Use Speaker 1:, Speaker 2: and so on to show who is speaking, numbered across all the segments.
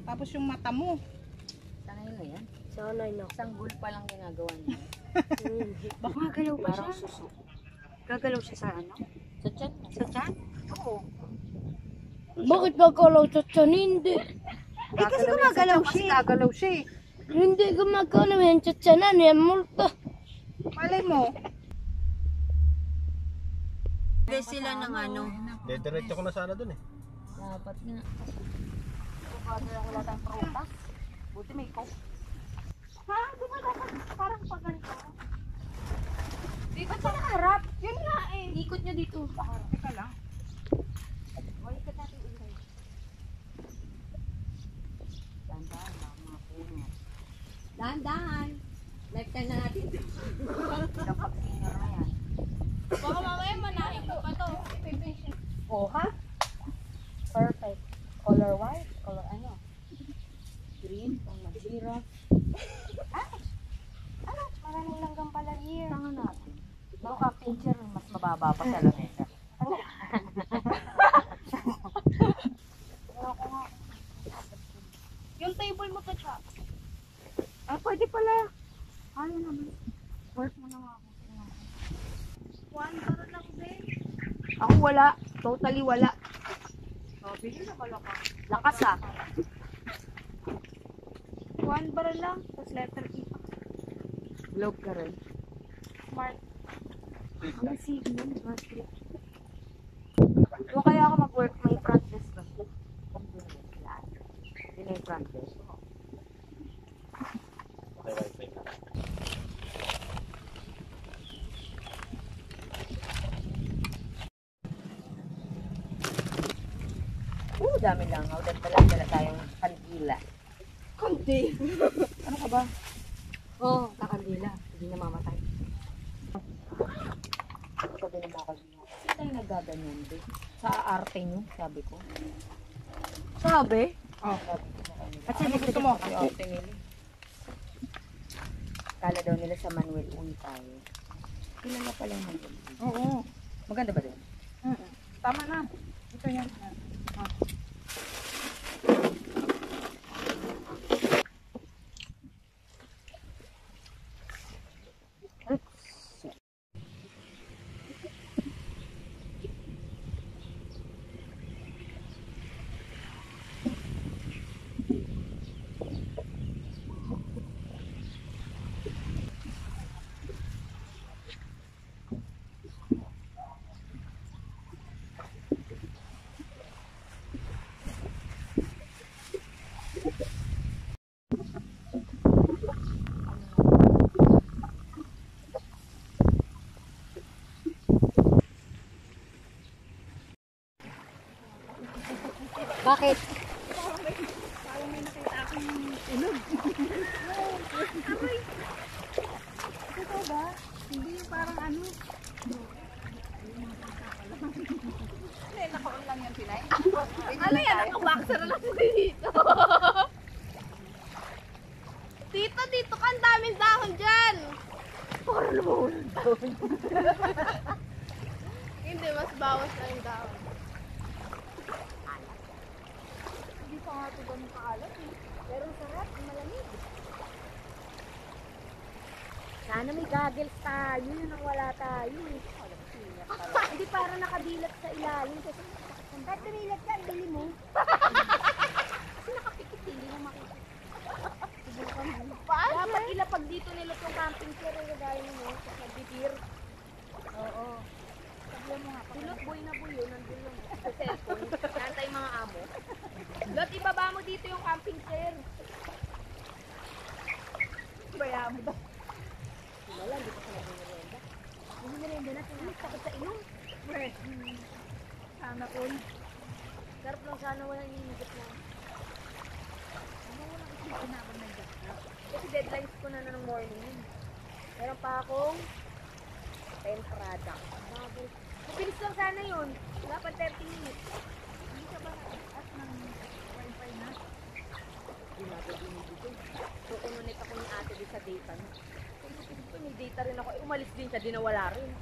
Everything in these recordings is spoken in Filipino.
Speaker 1: Tapos yung mata mo.
Speaker 2: Sanay na yan.
Speaker 3: Sanay na.
Speaker 2: Sanggol pa lang ginagawa niya.
Speaker 3: Baka gagalaw pa
Speaker 2: Parang
Speaker 3: siya.
Speaker 2: suso.
Speaker 3: Gagalaw siya sa ano?
Speaker 2: Sa chan.
Speaker 3: Sa tiyan?
Speaker 2: Oo.
Speaker 4: Bakit gagalaw sa tiyan? Hindi.
Speaker 3: Eh kasi gumagalaw siya.
Speaker 1: Gagalaw siya eh.
Speaker 4: Hindi gumagalaw yan sa tiyanan. Yan multa.
Speaker 1: Malay mo.
Speaker 3: Hindi sila ng ano.
Speaker 5: Diretso ko na sana dun eh.
Speaker 2: Dapat nga. Wala tayong prutas. Buti may coke.
Speaker 3: Ha? Di ba dapat parang pag ganito? Dito sa harap. Yun nga eh. Ikot niya dito.
Speaker 1: Teka lang.
Speaker 3: Ikot natin ulit.
Speaker 2: Dahan-dahan, mga puno.
Speaker 3: Dahan-dahan. Lifetime na natin.
Speaker 2: Ilang pag-senior na yan.
Speaker 4: Baka mamaya manahin ko pa to.
Speaker 2: Oh, ha? Perfect. Color white? Color ano? Green? O mag-zero?
Speaker 3: Ano? Maraming langgam pala here.
Speaker 2: Tanga natin. Baka picture mas mababa pa sa lamesa.
Speaker 4: Yung table mo to, Cha.
Speaker 3: Ah, pwede pala. Ayaw naman. Work mo na nga ako.
Speaker 4: One para lang, Ben.
Speaker 3: Ako wala. Totally wala.
Speaker 1: Sabi niyo na pala ka.
Speaker 3: Lakas ah.
Speaker 4: One para lang. Tapos letter E.
Speaker 3: Globe ka rin.
Speaker 4: Smart.
Speaker 3: Ang signal. Doon kaya ako mag-work. May front desk ba?
Speaker 2: Hindi na yung front desk.
Speaker 5: May wifi ka.
Speaker 2: Dami lang. Dala tayong kandila.
Speaker 3: Kundi.
Speaker 2: Ano ka ba?
Speaker 3: Oo, kakandila. Hindi na mamatay.
Speaker 2: Sabi ng mga kandila. Kasi tayo nagaganyan din. Sa arte nyo, sabi ko.
Speaker 3: Sabi?
Speaker 1: Oh.
Speaker 2: Sabi ko sa kanila.
Speaker 1: At ano gusto mo?
Speaker 2: Kasi arte nila. Kala daw nila sa Manuel Uy tayo. Kilala pala yung Manuel Uy.
Speaker 1: Oo.
Speaker 2: Maganda ba din?
Speaker 1: Tama na. Ito yan. Ah.
Speaker 3: Bakit?
Speaker 4: Parang may nakita akong inog.
Speaker 1: Ito ba? Hindi yung parang ano. Hindi, naka-on lang yan, Pinay.
Speaker 4: Ano yan? Naka-boxer na lang dito. Tito, dito ka. Ang daming dahon dyan.
Speaker 3: Para naman.
Speaker 4: Hindi, mas bawas na yung dahon.
Speaker 3: Hindi pa nga ito ganun kaalat eh. Pero sarap, malamig. Sana may goggles tayo, yun ang wala tayo eh. Hindi para nakadilat sa ilalim. Kasi kahit tumilat ka, ibili mo. Kasi nakapikit, hindi mo makikita. Subukan mo. Dapat ilapag dito nila itong camping chair yung gagawin mo sa bibir. Oo. Sabihan mo nga. Tulot boy na boy yun, nandun yung sa cellphone. Nantay mga amo. Lot, ibaba mo dito yung camping chair.
Speaker 1: Bayaan mo daw.
Speaker 3: Wala, hindi pa sila binirenda. Binirenda na, takot sa inom.
Speaker 1: Sana ko.
Speaker 3: Sarap lang sana wala inigit lang.
Speaker 1: Ano mo lang kasi pinabang na dyan.
Speaker 3: Kasi deadlines ko na ng morning yun. Meron pa akong 10 product. Bago. Mabilis lang sana yun. Wala pa 30 minutes.
Speaker 1: Hindi ka ba at ng wifi na?
Speaker 3: Hindi na ako binibigay. So, kumunit ako ni ate din sa data na. Kung may data rin ako, umalis din siya, di nawala rin.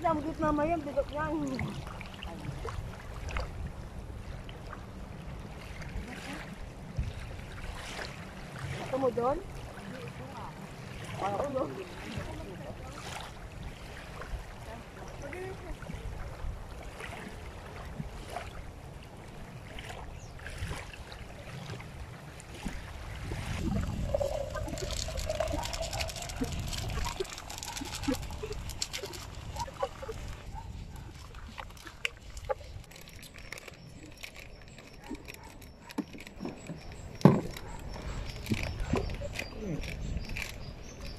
Speaker 3: Samgit mamaya, bigot niya. Gusto mo doon? Oo, no?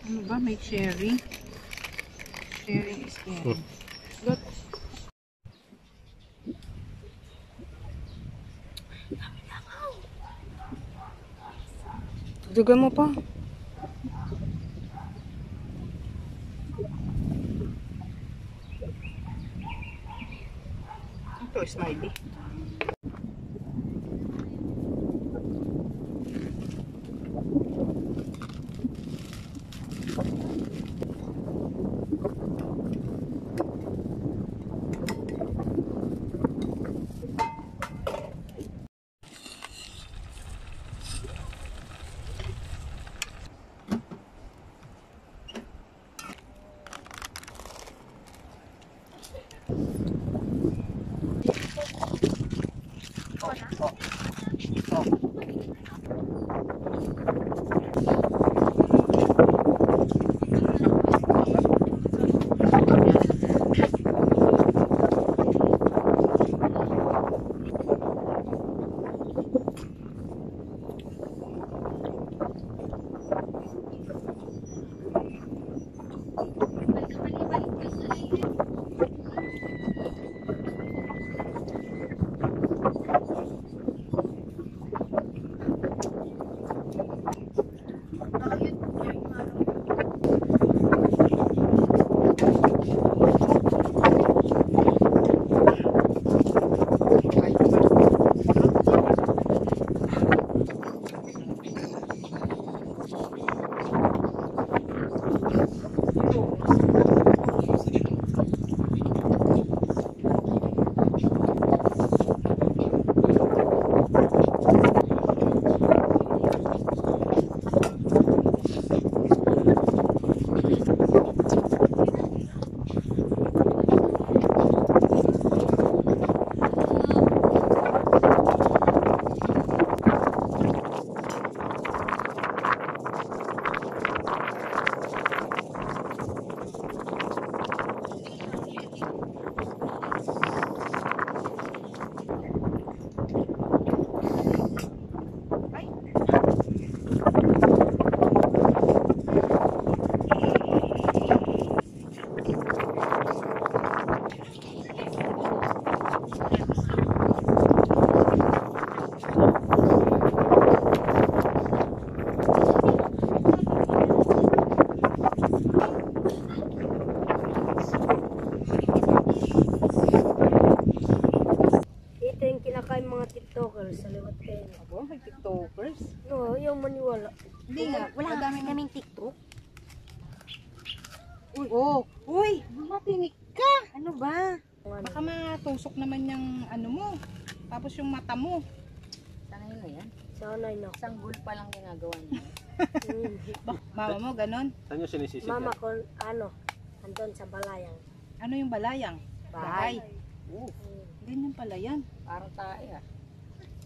Speaker 4: Ano ba? May cherry. Cherry is caring. Good. Dugan mo pa. Ito, smiley.
Speaker 3: TikTokers sa liwat kayo.
Speaker 4: Abo, may TikTokers.
Speaker 3: No, yung maniwala.
Speaker 4: Hindi nga,
Speaker 3: Wala kami kaming TikTok.
Speaker 4: Uy, oh, uy, matinik ka.
Speaker 3: Ano ba?
Speaker 4: Baka matusok naman yung ano mo. Tapos yung mata mo.
Speaker 2: Sanay na yan.
Speaker 3: Sanay na.
Speaker 2: Sanggol pa lang ginagawa niya.
Speaker 4: Mama mo, ganon.
Speaker 5: Saan yung sinisisig
Speaker 3: Mama
Speaker 5: yan?
Speaker 3: ko, andon sa balayang.
Speaker 4: Ano yung balayang? Bahay. Ganyan pala yan.
Speaker 2: Parang tae ah.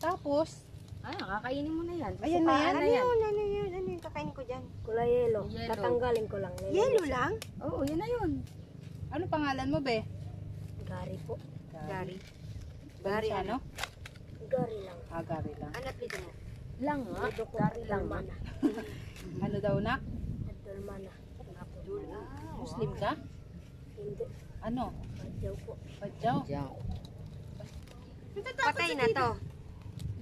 Speaker 4: Tapos,
Speaker 2: Kakainin mo na yan.
Speaker 4: ayan na yan.
Speaker 2: Ano yan?
Speaker 1: Ano yung kakain ko dyan?
Speaker 3: Kulay yelo.
Speaker 2: Yellow.
Speaker 3: Tatanggalin ko lang.
Speaker 1: Yelo lang?
Speaker 2: Oo, yun na yun.
Speaker 4: Ano pangalan mo, be?
Speaker 3: Gari po.
Speaker 1: Gari.
Speaker 4: Gari ano?
Speaker 3: Gari lang.
Speaker 4: Gari lang.
Speaker 1: Anak nito mo.
Speaker 2: Lang nga.
Speaker 3: Dito ko
Speaker 2: Dari lang nga.
Speaker 3: mana.
Speaker 4: Ano daw na?
Speaker 3: Adol mana.
Speaker 4: Muslim ka?
Speaker 3: Hindi.
Speaker 4: Ano?
Speaker 3: Badyaw po.
Speaker 4: Padyaw?
Speaker 2: Diyan.
Speaker 1: Patay na to.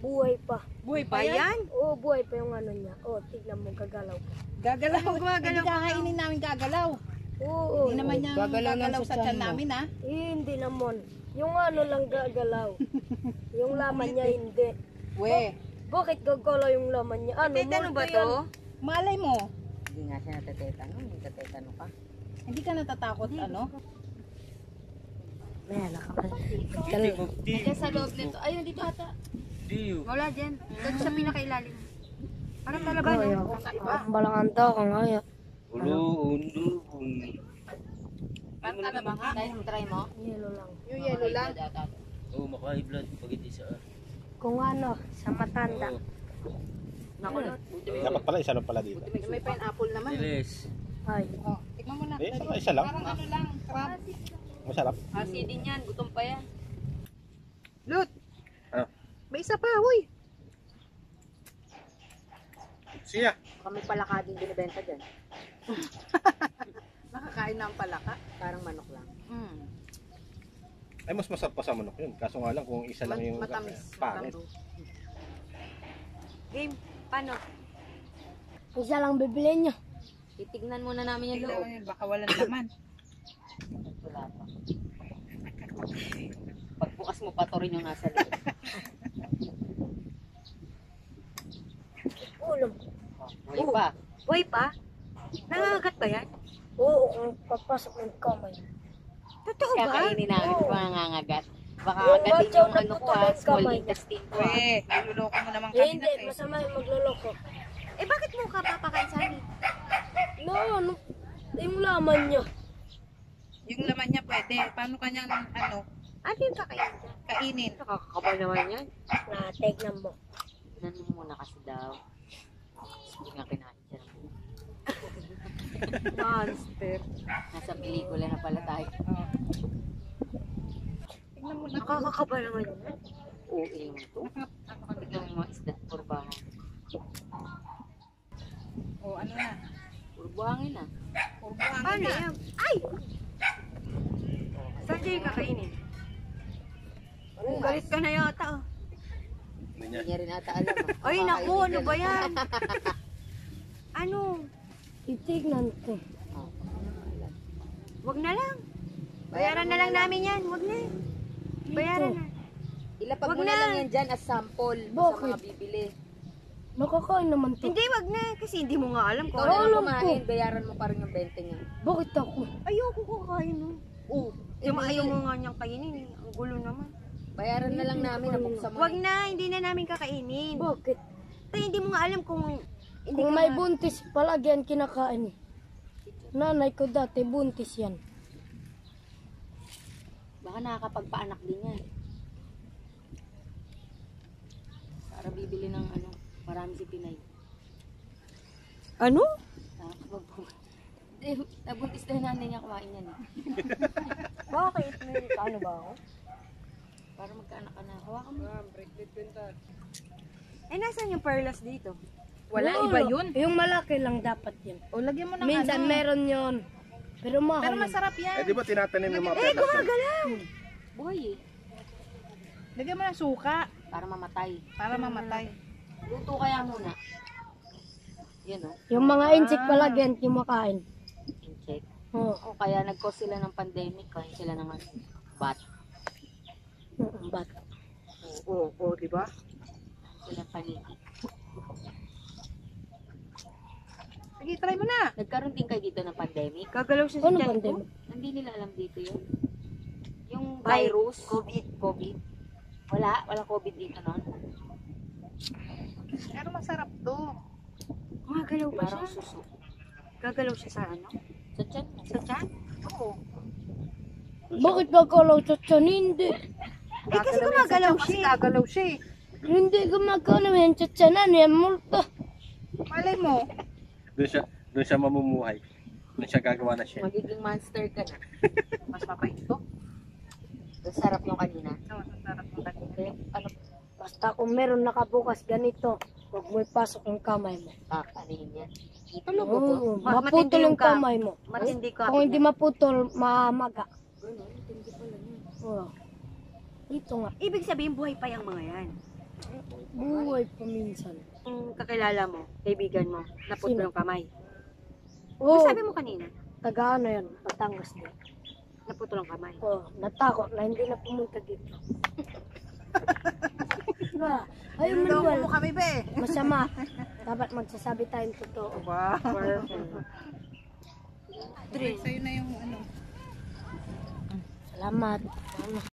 Speaker 3: Buhay pa.
Speaker 4: Buhay pa
Speaker 1: Ba
Speaker 4: yan?
Speaker 1: yan?
Speaker 3: Oo, buhay pa yung ano niya. Oo, tignan mo, gagalaw pa.
Speaker 4: Gagalaw.
Speaker 1: Gumagalaw
Speaker 4: Hindi kakainin namin gagalaw.
Speaker 3: Oo.
Speaker 4: Hindi naman niyang gagalaw sa tiyan namin, ha?
Speaker 3: Hindi naman. Yung ano lang gagalaw. Yung laman niya hindi.
Speaker 4: We,
Speaker 3: Bakit gagalaw yung laman niya? Ano,
Speaker 1: Tetano ba
Speaker 3: multo yan.
Speaker 1: to?
Speaker 4: malay mo.
Speaker 2: Hindi nga siya natatetano. Hindi natatetano ka.
Speaker 4: Hindi ka natatakot, ano?
Speaker 3: Ayan,
Speaker 2: Diyan sa loob nito. Ayun, dito ata. Wala dyan. Doon sa pinakailalim. Parang talaga, no?
Speaker 3: balangan to kung kaya.
Speaker 2: Parang talaga. Try mo?
Speaker 3: Yelo lang.
Speaker 1: Yung yellow lang.
Speaker 5: Oo, maka-high blood pag hindi sa...
Speaker 3: Kung ano, sa matanda.
Speaker 2: Nakulot.
Speaker 5: Dapat pala, isa lang pala dito.
Speaker 1: May pineapple naman.
Speaker 5: Bilis.
Speaker 3: Ay.
Speaker 1: Oh, tikman mo na.
Speaker 5: Eh, isa lang.
Speaker 1: Parang ano lang, crab.
Speaker 5: Masarap.
Speaker 2: Kasi din yan. Gutom pa yan.
Speaker 1: Lut!
Speaker 5: Ah.
Speaker 1: May isa pa, huy.
Speaker 5: Siya.
Speaker 2: Kami pala ka din binibenta dyan.
Speaker 1: Nakakain na ang palaka.
Speaker 2: Parang manok lang.
Speaker 5: Ay, mas masarap pa sa manok yun. Kaso nga lang kung isa lang yung...
Speaker 1: Matamis.
Speaker 5: Pangit.
Speaker 2: Game. Paano?
Speaker 3: Isa lang bibilin nyo.
Speaker 2: Titignan muna namin yung
Speaker 1: Tignan
Speaker 2: loob.
Speaker 1: mo yun, baka walang laman.
Speaker 2: Wala pa. Pagbukas mo pa to rin yung nasa loob.
Speaker 3: Ulam.
Speaker 2: Buhay pa. Buhay pa? Nangangagat ba yan?
Speaker 3: Oo, kung papasok ng kamay.
Speaker 2: Totoo ba? Kakainin namin kung nangangagat. Baka
Speaker 3: Yung
Speaker 2: agatin
Speaker 3: batyaw
Speaker 2: yung
Speaker 3: na
Speaker 2: ano ko
Speaker 3: putol ng
Speaker 2: small
Speaker 3: kamay.
Speaker 2: intestine ko.
Speaker 1: Niluloko mo naman
Speaker 3: Eh,
Speaker 1: kami
Speaker 3: hindi, masama yung magloloko.
Speaker 2: Eh bakit mo ka papakain sa amin?
Speaker 3: No, ano, yung laman niya.
Speaker 1: Yung laman niya pwede. Paano kanyang ano,
Speaker 2: Ano yung kakainin dyan?
Speaker 1: kainin?
Speaker 2: Nakakakabal naman yan.
Speaker 3: Tignan mo.
Speaker 2: Nanon muna kasi daw. Hindi nga kinain dyan.
Speaker 1: Monster.
Speaker 2: Nasa pelikula na pala tayo.
Speaker 1: Oh. Tignan mo na.
Speaker 2: Nakakakabal naman yan. Oo, yung ito. Tignan mo yung mga isda. Puro bahang.
Speaker 1: Oh, ano na?
Speaker 2: Puro buhangin na.
Speaker 1: Puro buhangin na.
Speaker 2: Ay! Saan dyan yung kakainin? Galit ka na yata oh. Hindi niya rin ata alam ah. Ay naku, ano ba yan? Ano?
Speaker 3: Titignan ko.
Speaker 2: Wag na lang. Bayaran na lang namin yan. Wag na. Bayaran na. Ilapag
Speaker 3: Wag
Speaker 2: mo na
Speaker 3: na.
Speaker 2: lang yan dyan as sample sa
Speaker 3: Bakit?
Speaker 2: mga bibili.
Speaker 3: Nakakain naman to.
Speaker 2: Hindi, wag na. Kasi hindi mo nga alam kung
Speaker 3: Ikaw
Speaker 2: ano
Speaker 3: alam
Speaker 2: yung
Speaker 3: ko.
Speaker 2: kumain. Bayaran mo pa rin yung 20 niya.
Speaker 3: Bakit ako?
Speaker 2: Ayoko kakain no. Oo. Yung ayaw mo nga niyang kainin. Ang gulo naman. Bayaran na lang namin. Nabuksan mo. Wag na. Hindi na namin kakainin.
Speaker 3: Bakit?
Speaker 2: Kasi hindi mo nga alam kung... Hindi
Speaker 3: Kung
Speaker 2: ka
Speaker 3: may
Speaker 2: nga-
Speaker 3: buntis, palagi yan kinakain. Nanay ko dati, buntis yan.
Speaker 2: Baka nakakapagpaanak din yan. Para bibili ng ano, marami si Pinay. Ano? Nabuntis na nanay niya kumain yan eh.
Speaker 3: Bakit? May ano ba ako?
Speaker 2: Para magkaanak ka na. Hawakan mo. Eh, nasan yung perlas dito?
Speaker 1: Wala, iba yun.
Speaker 3: Yung malaki lang dapat yan.
Speaker 1: O, lagyan mo ng
Speaker 3: Minsan
Speaker 1: ano.
Speaker 3: meron yon. Pero mahal.
Speaker 1: Pero masarap yan.
Speaker 5: Eh, di ba tinatanim yung mga perlas?
Speaker 2: Gumagalaw! Buhay eh.
Speaker 1: Lagyan mo ng suka
Speaker 2: Para mamatay.
Speaker 1: para mamatay.
Speaker 2: Luto kaya muna. Yan o.
Speaker 3: Yung mga insect palagi yan kumakain.
Speaker 2: Insect.
Speaker 3: Oo.
Speaker 2: O kaya nag-cause sila ng pandemic. Kaya sila ng bat.
Speaker 3: Bat.
Speaker 1: Oo, di ba?
Speaker 2: Sila paniki.
Speaker 1: Sige, try mo na.
Speaker 2: Nagkaroon din kayo dito ng pandemic? Gagalaw siya
Speaker 3: Ano pandemic?
Speaker 2: Hindi nila alam dito yun. Yung virus. COVID. Wala COVID dito noon.
Speaker 1: Pero masarap to.
Speaker 2: Gumagalaw ba siya? Suso. Gagalaw siya sa ano? Sa tiyan? Sa tiyan?
Speaker 1: Oo.
Speaker 3: Bakit gagalaw sa tiyan? Hindi.
Speaker 2: kasi gumagalaw siya.
Speaker 1: Gagalaw siya eh.
Speaker 3: Hindi gumagalaw yan sa tiyanan. Yan multo.
Speaker 1: Malay mo.
Speaker 5: Doon siya mamumuhay. Doon siya gagawa na siya.
Speaker 2: Magiging monster ka na.
Speaker 1: Mas papait to.
Speaker 2: Ang sarap yung kanina.
Speaker 1: Mas masarap mo kanina.
Speaker 2: Kaya, ano,
Speaker 3: Basta kung meron nakabukas ganito, huwag mo ipasok yung kamay mo.
Speaker 2: anihin yan.
Speaker 3: Oo, maputol yung kamay mo.
Speaker 2: Matindi ka.
Speaker 3: Kung hindi maputol, mamaga.
Speaker 2: Ganun, matindi pala niya.
Speaker 3: Oo. Dito nga.
Speaker 2: Ibig sabihin, buhay pa yung mga yan.
Speaker 3: Buhay pa minsan.
Speaker 2: Kung kakilala mo, kaibigan mo, naputol
Speaker 3: Sino?
Speaker 2: yung kamay.
Speaker 3: Oo.
Speaker 2: Sabi mo kanina,
Speaker 3: Taga ano yan, Batangas din.
Speaker 2: naputol ang kamay.
Speaker 3: Oo, natakot na hindi na pumunta dito. Diba? Ayaw
Speaker 1: Niloloko
Speaker 3: manuwal.
Speaker 1: mo kami, be.
Speaker 3: Masama. Dapat magsasabi tayong totoo.
Speaker 1: Wow.
Speaker 2: Perfect.
Speaker 1: Sa'yo na yung ano.
Speaker 3: Salamat.